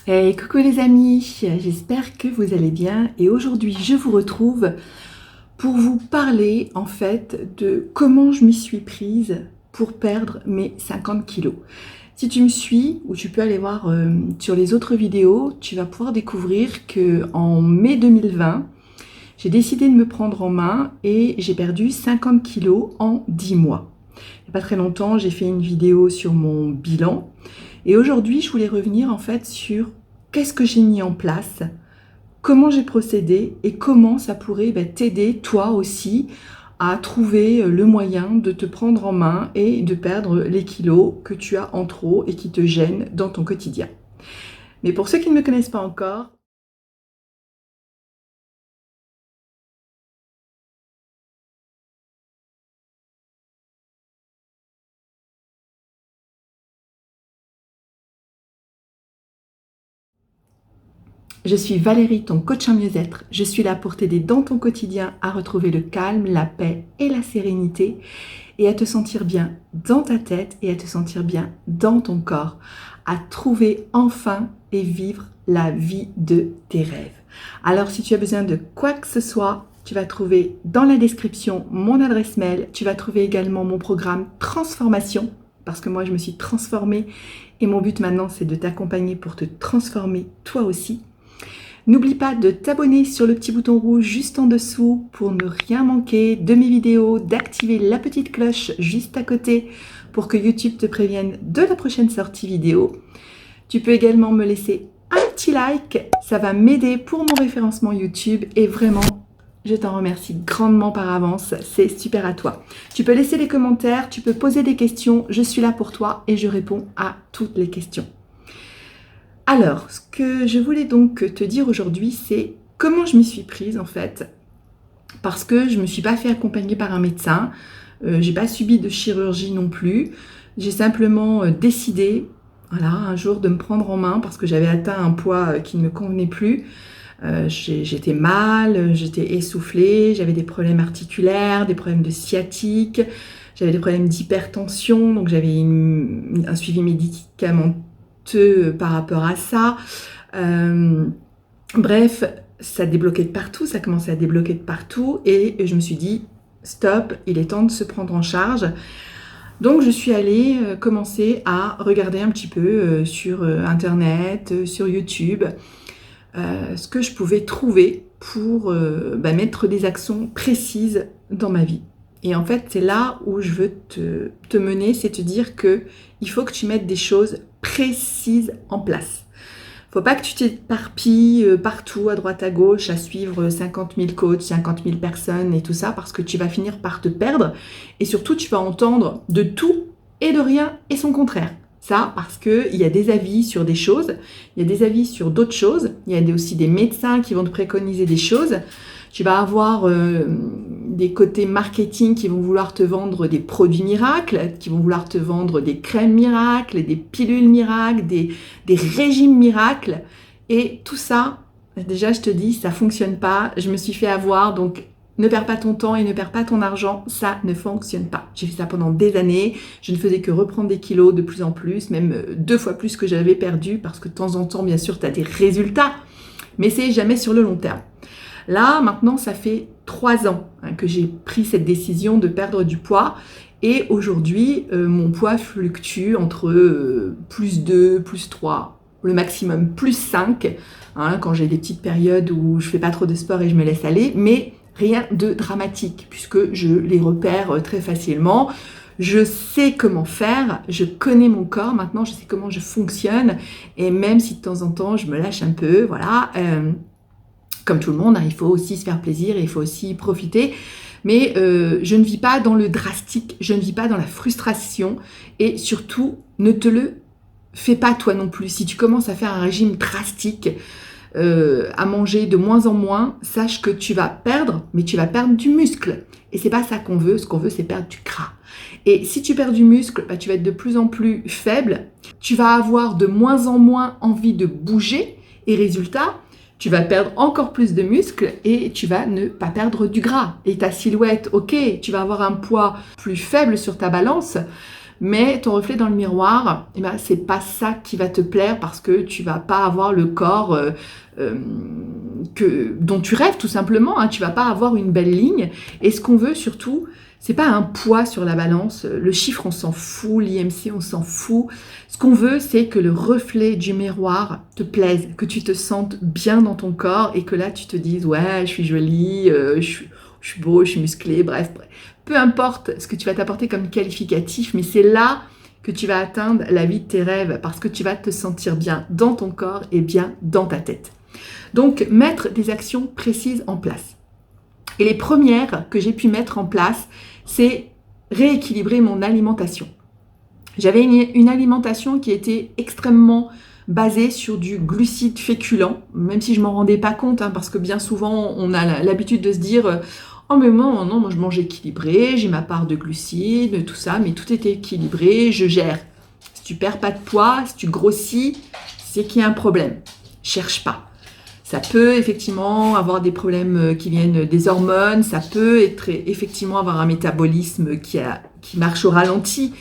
Hey, coucou les amis, j'espère que vous allez bien et aujourd'hui je vous retrouve pour vous parler en fait de comment je m'y suis prise pour perdre mes 50 kilos. Si tu me suis ou tu peux aller voir sur les autres vidéos, tu vas pouvoir découvrir que en mai 2020, j'ai décidé de me prendre en main et j'ai perdu 50 kilos en 10 mois. Il n'y a pas très longtemps, j'ai fait une vidéo sur mon bilan. Et aujourd'hui, je voulais revenir en fait sur qu'est-ce que j'ai mis en place, comment j'ai procédé et comment ça pourrait t'aider toi aussi à trouver le moyen de te prendre en main et de perdre les kilos que tu as en trop et qui te gênent dans ton quotidien. Mais pour ceux qui ne me connaissent pas encore, je suis Valérie, ton coach en mieux-être. Je suis là pour t'aider dans ton quotidien à retrouver le calme, la paix et la sérénité et à te sentir bien dans ta tête et à te sentir bien dans ton corps, à trouver enfin et vivre la vie de tes rêves. Alors si tu as besoin de quoi que ce soit, tu vas trouver dans la description mon adresse mail, tu vas trouver également mon programme Transformation, parce que moi je me suis transformée et mon but maintenant c'est de t'accompagner pour te transformer toi aussi. N'oublie pas de t'abonner sur le petit bouton rouge juste en dessous pour ne rien manquer de mes vidéos, d'activer la petite cloche juste à côté pour que YouTube te prévienne de la prochaine sortie vidéo. Tu peux également me laisser un petit like, ça va m'aider pour mon référencement YouTube et vraiment, je t'en remercie grandement par avance, c'est super à toi. Tu peux laisser des commentaires, tu peux poser des questions, je suis là pour toi et je réponds à toutes les questions. Alors, ce que je voulais donc te dire aujourd'hui, c'est comment je m'y suis prise en fait, parce que je ne me suis pas fait accompagner par un médecin, j'ai pas subi de chirurgie non plus, j'ai simplement décidé, voilà, un jour de me prendre en main parce que j'avais atteint un poids qui ne me convenait plus. J'étais mal, j'étais essoufflée, j'avais des problèmes articulaires, des problèmes de sciatique, j'avais des problèmes d'hypertension, donc j'avais un suivi médicamenteux par rapport à ça. Bref, ça débloquait de partout, ça commençait à débloquer de partout et je me suis dit, stop, il est temps de se prendre en charge. Donc je suis allée commencer à regarder un petit peu sur Internet, sur YouTube, ce que je pouvais trouver pour mettre des actions précises dans ma vie. Et en fait, c'est là où je veux te mener, c'est te dire qu'il faut que tu mettes des choses précises en place. Faut pas que tu t'éparpilles partout, à droite, à gauche, à suivre 50 000 coachs, 50 000 personnes et tout ça, parce que tu vas finir par te perdre. Et surtout, tu vas entendre de tout et de rien et son contraire. Ça, parce qu'il y a des avis sur des choses, il y a des avis sur d'autres choses, il y a aussi des médecins qui vont te préconiser des choses. Tu vas avoir des côtés marketing qui vont vouloir te vendre des produits miracles, qui vont vouloir te vendre des crèmes miracles, des pilules miracles, des régimes miracles. Et tout ça, déjà je te dis, ça ne fonctionne pas. Je me suis fait avoir, donc ne perds pas ton temps et ne perds pas ton argent, ça ne fonctionne pas. J'ai fait ça pendant des années, je ne faisais que reprendre des kilos de plus en plus, même 2 fois plus que j'avais perdu, parce que de temps en temps, bien sûr, tu as des résultats, mais c'est jamais sur le long terme. Là, maintenant, ça fait 3 ans que j'ai pris cette décision de perdre du poids. Et aujourd'hui, mon poids fluctue entre plus 2, plus 3, le maximum plus 5, quand j'ai des petites périodes où je ne fais pas trop de sport et je me laisse aller. Mais rien de dramatique, puisque je les repère très facilement. Je sais comment faire, je connais mon corps, maintenant je sais comment je fonctionne. Et même si de temps en temps, je me lâche un peu, voilà... Comme tout le monde, il faut aussi se faire plaisir et il faut aussi profiter. Mais je ne vis pas dans le drastique, je ne vis pas dans la frustration. Et surtout, ne te le fais pas toi non plus. Si tu commences à faire un régime drastique, à manger de moins en moins, sache que tu vas perdre, mais tu vas perdre du muscle. Et c'est pas ça qu'on veut. Ce qu'on veut, c'est perdre du gras. Et si tu perds du muscle, tu vas être de plus en plus faible. Tu vas avoir de moins en moins envie de bouger. Et résultat, tu vas perdre encore plus de muscles et tu vas ne pas perdre du gras. Et ta silhouette, ok, tu vas avoir un poids plus faible sur ta balance, mais ton reflet dans le miroir, eh ben, c'est pas ça qui va te plaire parce que tu vas pas avoir le corps dont tu rêves tout simplement, hein, tu vas pas avoir une belle ligne. Et ce qu'on veut surtout, c'est pas un poids sur la balance, le chiffre on s'en fout, l'IMC on s'en fout. Ce qu'on veut, c'est que le reflet du miroir te plaise, que tu te sentes bien dans ton corps et que là tu te dises ouais, je suis jolie, je suis beau, je suis musclé, bref. Peu importe ce que tu vas t'apporter comme qualificatif, mais c'est là que tu vas atteindre la vie de tes rêves parce que tu vas te sentir bien dans ton corps et bien dans ta tête. Donc, mettre des actions précises en place. Et les premières que j'ai pu mettre en place, c'est rééquilibrer mon alimentation. J'avais une alimentation qui était extrêmement basée sur du glucide féculent, même si je m'en rendais pas compte, hein, parce que bien souvent, on a l'habitude de se dire oh mais non, moi je mange équilibré, j'ai ma part de glucides, tout ça, mais tout est équilibré, je gère. Si tu perds pas de poids, si tu grossis, c'est qu'il y a un problème. Cherche pas. Ça peut effectivement avoir des problèmes qui viennent des hormones, ça peut effectivement avoir un métabolisme qui marche au ralenti,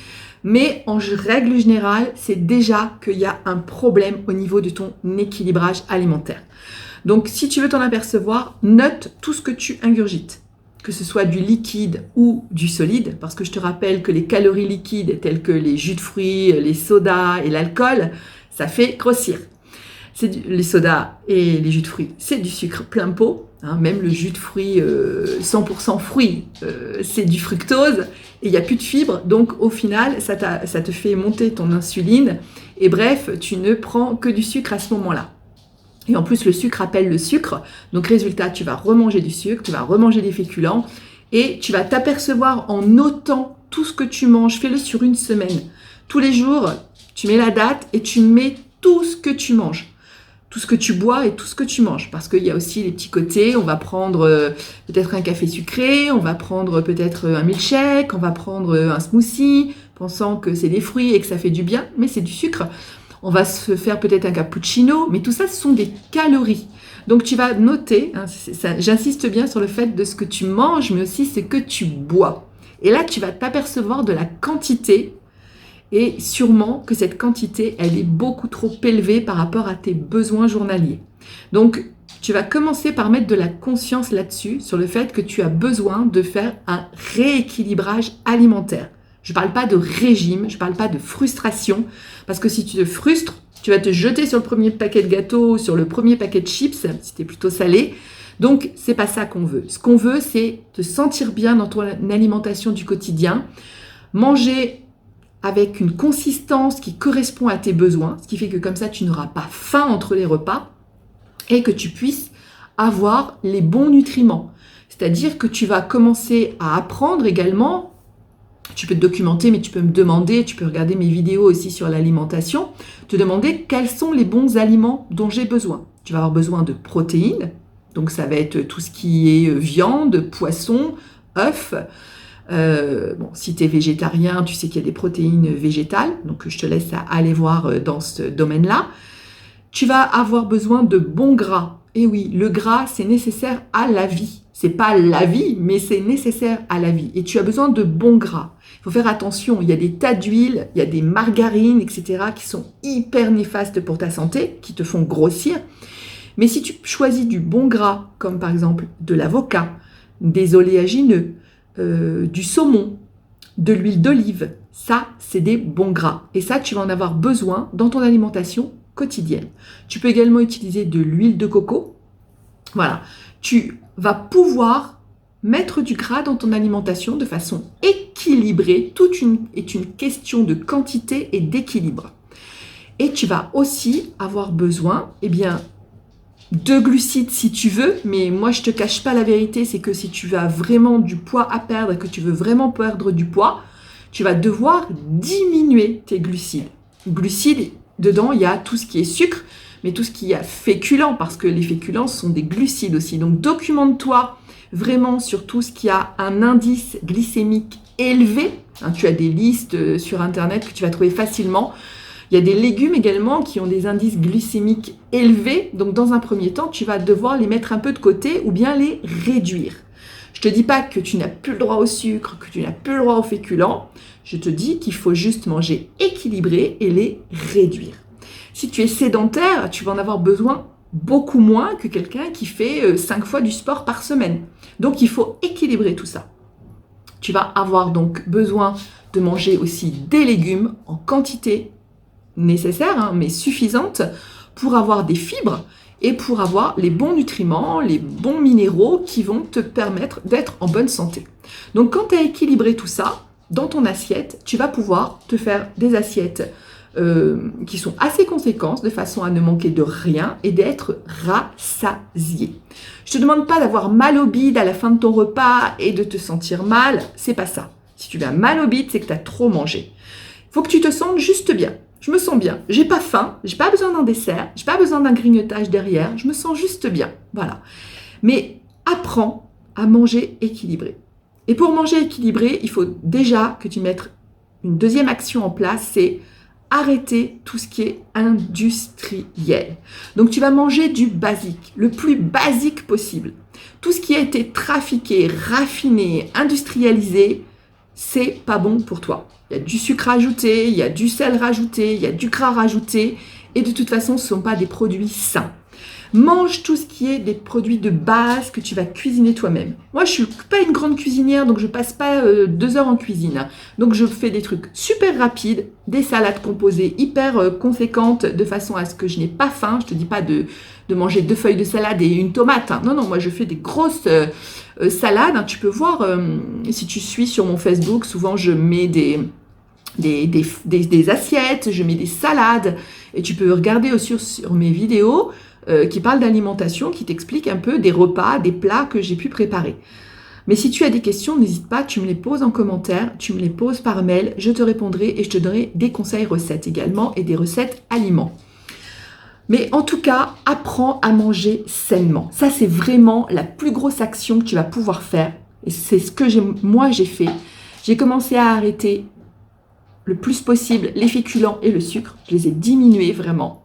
mais en règle générale, c'est déjà qu'il y a un problème au niveau de ton équilibrage alimentaire. Donc si tu veux t'en apercevoir, note tout ce que tu ingurgites, que ce soit du liquide ou du solide, parce que je te rappelle que les calories liquides telles que les jus de fruits, les sodas et l'alcool, ça fait grossir. Les sodas et les jus de fruits, c'est du sucre plein pot. Hein, même le jus de fruits 100% fruits, c'est du fructose et il n'y a plus de fibres. Donc au final, ça te fait monter ton insuline. Et bref, tu ne prends que du sucre à ce moment-là. Et en plus, le sucre appelle le sucre. Donc résultat, tu vas remanger du sucre, tu vas remanger des féculents et tu vas t'apercevoir en notant tout ce que tu manges. Fais-le sur une semaine. Tous les jours, tu mets la date et tu mets tout ce que tu manges. Tout ce que tu bois et tout ce que tu manges. Parce qu'il y a aussi les petits côtés. On va prendre peut-être un café sucré, on va prendre peut-être un milkshake, on va prendre un smoothie, pensant que c'est des fruits et que ça fait du bien, mais c'est du sucre. On va se faire peut-être un cappuccino, mais tout ça, ce sont des calories. Donc tu vas noter, hein, j'insiste bien sur le fait de ce que tu manges, mais aussi ce que tu bois. Et là, tu vas t'apercevoir de la quantité. Et sûrement que cette quantité, elle est beaucoup trop élevée par rapport à tes besoins journaliers. Donc, tu vas commencer par mettre de la conscience là-dessus, sur le fait que tu as besoin de faire un rééquilibrage alimentaire. Je ne parle pas de régime, je ne parle pas de frustration, parce que si tu te frustres, tu vas te jeter sur le premier paquet de gâteaux, sur le premier paquet de chips, si tu es plutôt salé. Donc, ce n'est pas ça qu'on veut. Ce qu'on veut, c'est te sentir bien dans ton alimentation du quotidien, manger avec une consistance qui correspond à tes besoins, ce qui fait que comme ça, tu n'auras pas faim entre les repas et que tu puisses avoir les bons nutriments. C'est-à-dire que tu vas commencer à apprendre également, tu peux te documenter, mais tu peux me demander, tu peux regarder mes vidéos aussi sur l'alimentation, te demander quels sont les bons aliments dont j'ai besoin. Tu vas avoir besoin de protéines, donc ça va être tout ce qui est viande, poisson, œufs. Si tu es végétarien, tu sais qu'il y a des protéines végétales, donc je te laisse aller voir dans ce domaine-là. Tu vas avoir besoin de bons gras. Et oui, le gras, c'est nécessaire à la vie. C'est pas la vie, mais c'est nécessaire à la vie. Et tu as besoin de bons gras. Il faut faire attention, il y a des tas d'huiles, il y a des margarines, etc., qui sont hyper néfastes pour ta santé, qui te font grossir. Mais si tu choisis du bon gras, comme par exemple de l'avocat, des oléagineux, du saumon, de l'huile d'olive, ça c'est des bons gras et ça tu vas en avoir besoin dans ton alimentation quotidienne. Tu peux également utiliser de l'huile de coco. Voilà, tu vas pouvoir mettre du gras dans ton alimentation de façon équilibrée. Tout est une question de quantité et d'équilibre. Et tu vas aussi avoir besoin, de glucides si tu veux, mais moi je te cache pas la vérité, c'est que si tu as vraiment du poids à perdre et que tu veux vraiment perdre du poids, tu vas devoir diminuer tes glucides. Glucides, dedans il y a tout ce qui est sucre, mais tout ce qui est féculent, parce que les féculents sont des glucides aussi. Donc documente-toi vraiment sur tout ce qui a un indice glycémique élevé. Hein, tu as des listes sur internet que tu vas trouver facilement. Il y a des légumes également qui ont des indices glycémiques élevés. Donc, dans un premier temps, tu vas devoir les mettre un peu de côté ou bien les réduire. Je te dis pas que tu n'as plus le droit au sucre, que tu n'as plus le droit aux féculents. Je te dis qu'il faut juste manger équilibré et les réduire. Si tu es sédentaire, tu vas en avoir besoin beaucoup moins que quelqu'un qui fait 5 fois du sport par semaine. Donc, il faut équilibrer tout ça. Tu vas avoir donc besoin de manger aussi des légumes en quantité nécessaire, mais suffisante pour avoir des fibres et pour avoir les bons nutriments, les bons minéraux qui vont te permettre d'être en bonne santé. Donc, quand tu as équilibré tout ça dans ton assiette, tu vas pouvoir te faire des assiettes qui sont assez conséquentes de façon à ne manquer de rien et d'être rassasié. Je te demande pas d'avoir mal au bide à la fin de ton repas et de te sentir mal, c'est pas ça. Si tu as mal au bide, c'est que tu as trop mangé. Il faut que tu te sentes juste bien. Je me sens bien, j'ai pas faim, j'ai pas besoin d'un dessert, j'ai pas besoin d'un grignotage derrière, je me sens juste bien. Voilà. Mais apprends à manger équilibré. Et pour manger équilibré, il faut déjà que tu mettes une deuxième action en place, c'est arrêter tout ce qui est industriel. Donc tu vas manger du basique, le plus basique possible. Tout ce qui a été trafiqué, raffiné, industrialisé, c'est pas bon pour toi. Il y a du sucre rajouté, il y a du sel rajouté, il y a du gras rajouté, et de toute façon, ce ne sont pas des produits sains. Mange tout ce qui est des produits de base que tu vas cuisiner toi-même. Moi, je suis pas une grande cuisinière, donc je passe pas 2 heures en cuisine. Donc, je fais des trucs super rapides, des salades composées hyper conséquentes, de façon à ce que je n'ai pas faim. Je te dis pas de manger 2 feuilles de salade et une tomate. Non, moi, je fais des grosses salades. Tu peux voir, si tu suis sur mon Facebook, souvent, je mets des assiettes, je mets des salades. Et tu peux regarder aussi sur mes vidéos qui parlent d'alimentation, qui t'expliquent un peu des repas, des plats que j'ai pu préparer. Mais si tu as des questions, n'hésite pas, tu me les poses en commentaire, tu me les poses par mail, je te répondrai et je te donnerai des conseils recettes également et des recettes aliments. Mais en tout cas, apprends à manger sainement. Ça, c'est vraiment la plus grosse action que tu vas pouvoir faire. Et c'est ce que moi, j'ai fait. J'ai commencé à arrêter le plus possible les féculents et le sucre. Je les ai diminués vraiment.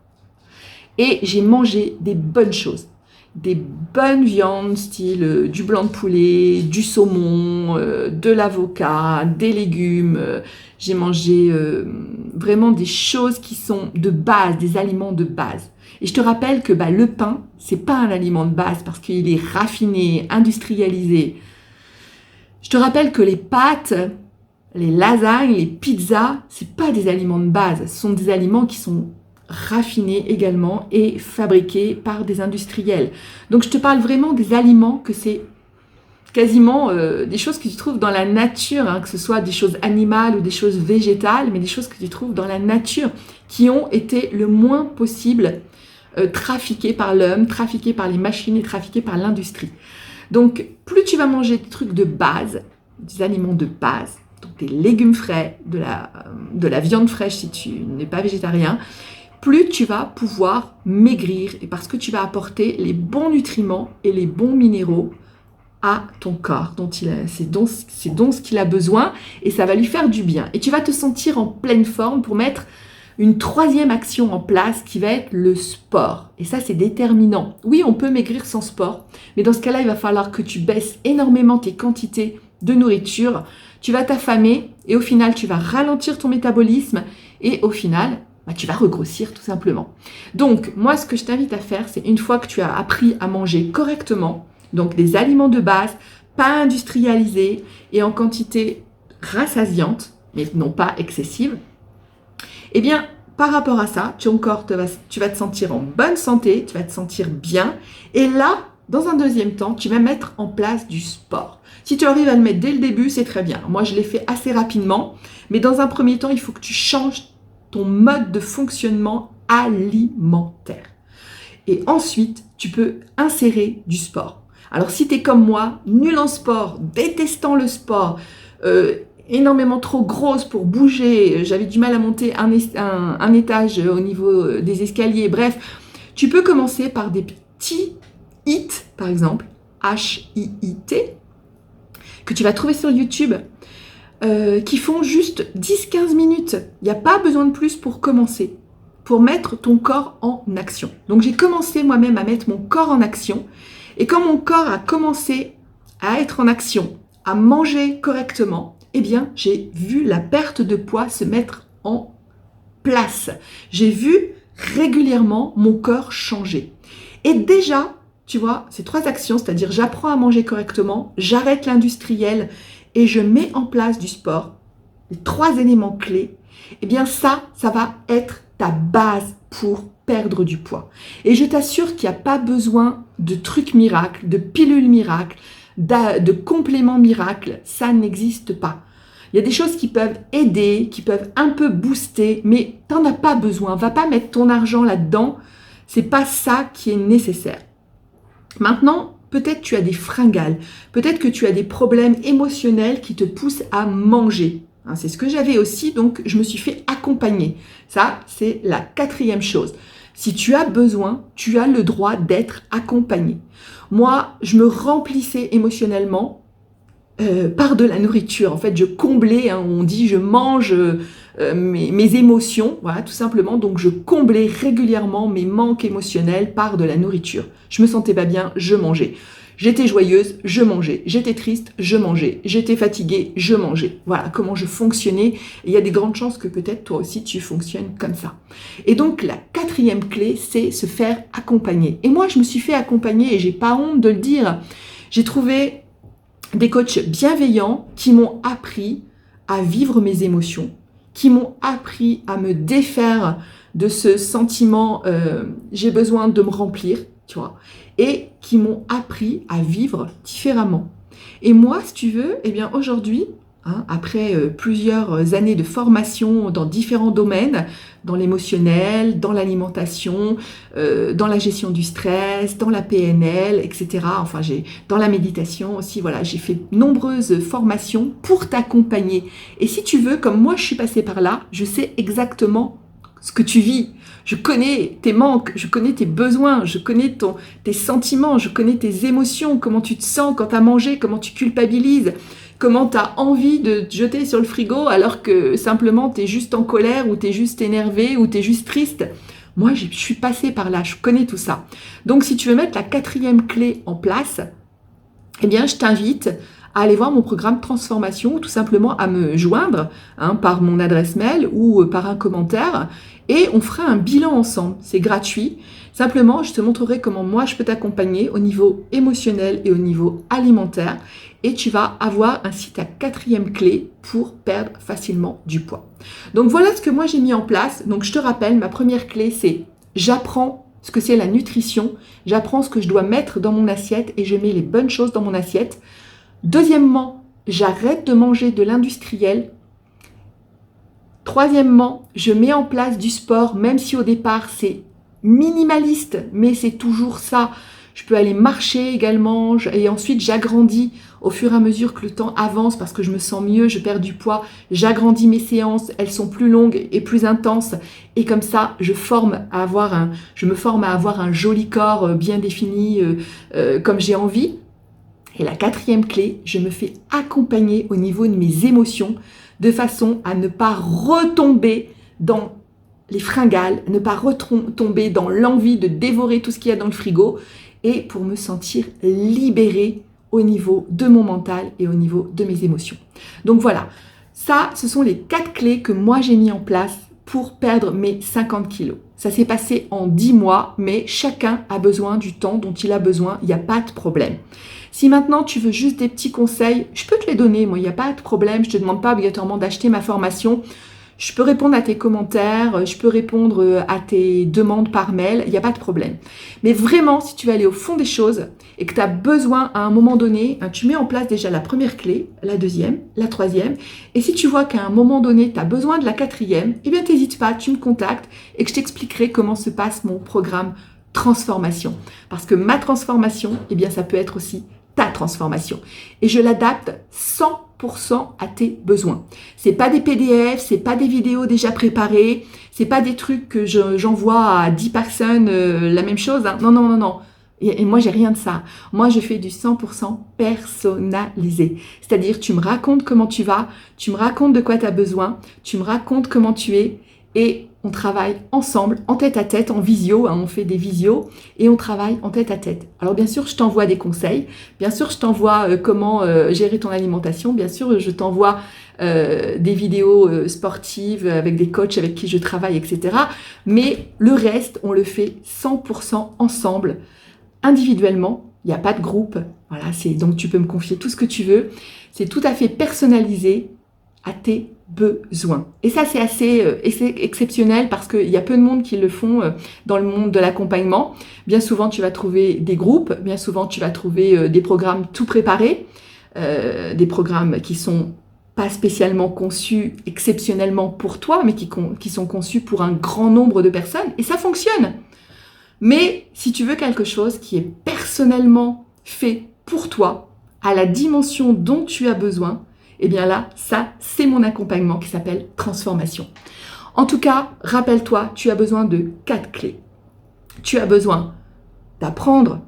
Et j'ai mangé des bonnes choses. Des bonnes viandes, style du blanc de poulet, du saumon, de l'avocat, des légumes. J'ai mangé vraiment des choses qui sont de base, des aliments de base. Et je te rappelle que le pain, c'est pas un aliment de base parce qu'il est raffiné, industrialisé. Je te rappelle que les pâtes, les lasagnes, les pizzas, c'est pas des aliments de base. Ce sont des aliments qui sont raffinés également et fabriqués par des industriels. Donc je te parle vraiment des aliments que c'est quasiment des choses que tu trouves dans la nature, que ce soit des choses animales ou des choses végétales, mais des choses que tu trouves dans la nature qui ont été le moins possible trafiquées par l'homme, trafiquées par les machines et trafiquées par l'industrie. Donc plus tu vas manger des trucs de base, des aliments de base, donc des légumes frais, de la viande fraîche si tu n'es pas végétarien, plus tu vas pouvoir maigrir et parce que tu vas apporter les bons nutriments et les bons minéraux à ton corps. C'est donc ce qu'il a besoin et ça va lui faire du bien. Et tu vas te sentir en pleine forme pour mettre une troisième action en place qui va être le sport. Et ça, c'est déterminant. Oui, on peut maigrir sans sport, mais dans ce cas-là, il va falloir que tu baisses énormément tes quantités de nourriture. Tu vas t'affamer et au final, tu vas ralentir ton métabolisme et au final, tu vas regrossir tout simplement. Donc, moi, ce que je t'invite à faire, c'est une fois que tu as appris à manger correctement, donc des aliments de base, pas industrialisés et en quantité rassasiante, mais non pas excessive, eh bien, par rapport à ça, tu vas te sentir en bonne santé, tu vas te sentir bien. Et là, dans un deuxième temps, tu vas mettre en place du sport. Si tu arrives à le mettre dès le début, c'est très bien. Moi, je l'ai fait assez rapidement, mais dans un premier temps, il faut que tu changes ton mode de fonctionnement alimentaire. Et ensuite, tu peux insérer du sport. Alors, si tu es comme moi, nul en sport, détestant le sport, énormément trop grosse pour bouger, j'avais du mal à monter un étage au niveau des escaliers, bref, tu peux commencer par des petits HIIT, par exemple, H-I-I-T, que tu vas trouver sur YouTube, qui font juste 10-15 minutes. Il n'y a pas besoin de plus pour commencer, pour mettre ton corps en action. Donc j'ai commencé moi-même à mettre mon corps en action, et quand mon corps a commencé à être en action, à manger correctement, eh bien, j'ai vu la perte de poids se mettre en place. J'ai vu régulièrement mon corps changer. Et déjà, tu vois, ces 3 actions, c'est-à-dire j'apprends à manger correctement, j'arrête l'industriel et je mets en place du sport, les 3 éléments clés, eh bien ça va être ta base pour perdre du poids. Et je t'assure qu'il n'y a pas besoin de trucs miracles, de pilules miracles, de compléments miracles, ça n'existe pas. Il y a des choses qui peuvent aider, qui peuvent un peu booster, mais tu n'en as pas besoin. Va pas mettre ton argent là-dedans, c'est pas ça qui est nécessaire. Maintenant, peut-être tu as des fringales, peut-être que tu as des problèmes émotionnels qui te poussent à manger. C'est ce que j'avais aussi, donc je me suis fait accompagner. Ça, c'est la 4e chose. Si tu as besoin, tu as le droit d'être accompagné. Moi, je me remplissais émotionnellement par de la nourriture. En fait, je comblais, on dit je mange mes émotions, voilà, tout simplement. Donc, je comblais régulièrement mes manques émotionnels par de la nourriture. Je me sentais pas bien, je mangeais. J'étais joyeuse, je mangeais. J'étais triste, je mangeais. J'étais fatiguée, je mangeais. Voilà comment je fonctionnais. Et il y a des grandes chances que peut-être toi aussi tu fonctionnes comme ça. Et donc la 4e clé, c'est se faire accompagner. Et moi, je me suis fait accompagner et j'ai pas honte de le dire. J'ai trouvé des coachs bienveillants qui m'ont appris à vivre mes émotions, qui m'ont appris à me défaire de ce sentiment j'ai besoin de me remplir, tu vois, et qui m'ont appris à vivre différemment. Et moi, si tu veux, eh bien aujourd'hui, après plusieurs années de formation dans différents domaines, dans l'émotionnel, dans l'alimentation, dans la gestion du stress, dans la PNL, etc. Enfin, dans la méditation aussi, voilà, j'ai fait nombreuses formations pour t'accompagner. Et si tu veux, comme moi je suis passée par là, je sais exactement ce que tu vis. Je connais tes manques, je connais tes besoins, je connais tes sentiments, je connais tes émotions, comment tu te sens quand tu as mangé, comment tu culpabilises, comment tu as envie de te jeter sur le frigo alors que simplement tu es juste en colère ou tu es juste énervé ou tu es juste triste. Moi, je suis passée par là, je connais tout ça. Donc, si tu veux mettre la 4e clé en place, eh bien, je t'invite à aller voir mon programme Transformation ou tout simplement à me joindre par mon adresse mail ou par un commentaire et on fera un bilan ensemble. C'est gratuit. Simplement, je te montrerai comment moi je peux t'accompagner au niveau émotionnel et au niveau alimentaire et tu vas avoir ainsi ta 4e clé pour perdre facilement du poids. Donc voilà ce que moi j'ai mis en place. Donc je te rappelle, ma première clé c'est j'apprends ce que c'est la nutrition, j'apprends ce que je dois mettre dans mon assiette et je mets les bonnes choses dans mon assiette. Deuxièmement, j'arrête de manger de l'industriel. Troisièmement, je mets en place du sport, même si au départ c'est minimaliste, mais c'est toujours ça. Je peux aller marcher également et ensuite j'agrandis au fur et à mesure que le temps avance parce que je me sens mieux, je perds du poids, j'agrandis mes séances, elles sont plus longues et plus intenses et comme ça je me forme à avoir un joli corps bien défini comme j'ai envie. Et la 4e clé, je me fais accompagner au niveau de mes émotions de façon à ne pas retomber dans les fringales, ne pas retomber dans l'envie de dévorer tout ce qu'il y a dans le frigo et pour me sentir libérée au niveau de mon mental et au niveau de mes émotions. Donc voilà, ça, ce sont les 4 clés que moi j'ai mis en place pour perdre mes 50 kilos. Ça s'est passé en 10 mois, mais chacun a besoin du temps dont il a besoin, il n'y a pas de problème. Si maintenant tu veux juste des petits conseils, je peux te les donner, moi il n'y a pas de problème, je ne te demande pas obligatoirement d'acheter ma formation. Je peux répondre à tes commentaires, je peux répondre à tes demandes par mail, il n'y a pas de problème. Mais vraiment, si tu veux aller au fond des choses et que tu as besoin à un moment donné, tu mets en place déjà la première clé, la 2e, la 3e. Et si tu vois qu'à un moment donné, tu as besoin de la 4e, eh bien t'hésites pas, tu me contactes et que je t'expliquerai comment se passe mon programme transformation. Parce que ma transformation, eh bien ça peut être aussi ta transformation. Et je l'adapte 100% à tes besoins. C'est pas des PDF, c'est pas des vidéos déjà préparées, c'est pas des trucs que j'envoie à 10 personnes la même chose. Non, non, non, non. Et moi, j'ai rien de ça. Moi, je fais du 100% personnalisé. C'est-à-dire, tu me racontes comment tu vas, tu me racontes de quoi tu as besoin, tu me racontes comment tu es et on travaille ensemble, en tête à tête, en visio, hein, on fait des visios et on travaille en tête à tête. Alors bien sûr, je t'envoie des conseils, bien sûr, je t'envoie comment gérer ton alimentation, bien sûr, je t'envoie des vidéos sportives avec des coachs avec qui je travaille, etc. Mais le reste, on le fait 100% ensemble, individuellement. Il n'y a pas de groupe. Voilà, donc tu peux me confier tout ce que tu veux. C'est tout à fait personnalisé à tes besoins. Et ça, c'est assez exceptionnel parce qu'il y a peu de monde qui le font dans le monde de l'accompagnement. Bien souvent, tu vas trouver des groupes, bien souvent, tu vas trouver des programmes tout préparés, des programmes qui sont pas spécialement conçus exceptionnellement pour toi, mais qui sont conçus pour un grand nombre de personnes. Et ça fonctionne. Mais si tu veux quelque chose qui est personnellement fait pour toi, à la dimension dont tu as besoin, eh bien là, ça, c'est mon accompagnement qui s'appelle Transformation. En tout cas, rappelle-toi, tu as besoin de 4 clés. Tu as besoin d'apprendre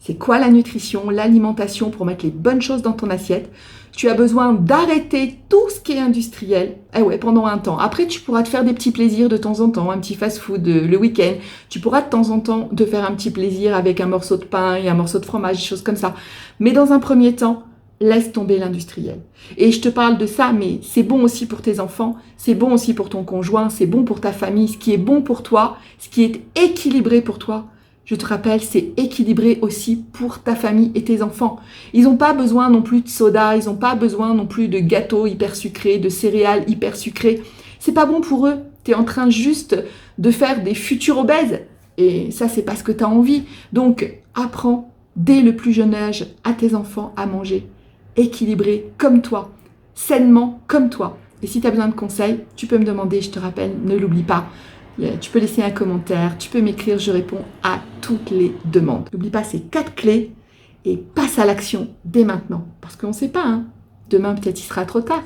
c'est quoi la nutrition, l'alimentation pour mettre les bonnes choses dans ton assiette. Tu as besoin d'arrêter tout ce qui est industriel. Eh ouais, pendant un temps. Après, tu pourras te faire des petits plaisirs de temps en temps, un petit fast-food le week-end. Tu pourras de temps en temps te faire un petit plaisir avec un morceau de pain et un morceau de fromage, des choses comme ça. Mais dans un premier temps, laisse tomber l'industriel. Et je te parle de ça, mais c'est bon aussi pour tes enfants, c'est bon aussi pour ton conjoint, c'est bon pour ta famille. Ce qui est bon pour toi, ce qui est équilibré pour toi, je te rappelle, c'est équilibré aussi pour ta famille et tes enfants. Ils n'ont pas besoin non plus de soda, ils n'ont pas besoin non plus de gâteaux hyper sucrés, de céréales hyper sucrées. C'est pas bon pour eux. Tu es en train juste de faire des futurs obèses. Et ça, c'est pas ce que tu as envie. Donc, apprends dès le plus jeune âge à tes enfants à manger équilibré comme toi, sainement comme toi. Et si tu as besoin de conseils, tu peux me demander, je te rappelle, ne l'oublie pas. Tu peux laisser un commentaire, tu peux m'écrire, je réponds à toutes les demandes. N'oublie pas ces 4 clés et passe à l'action dès maintenant. Parce qu'on ne sait pas, hein. Demain peut-être il sera trop tard.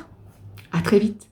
À très vite.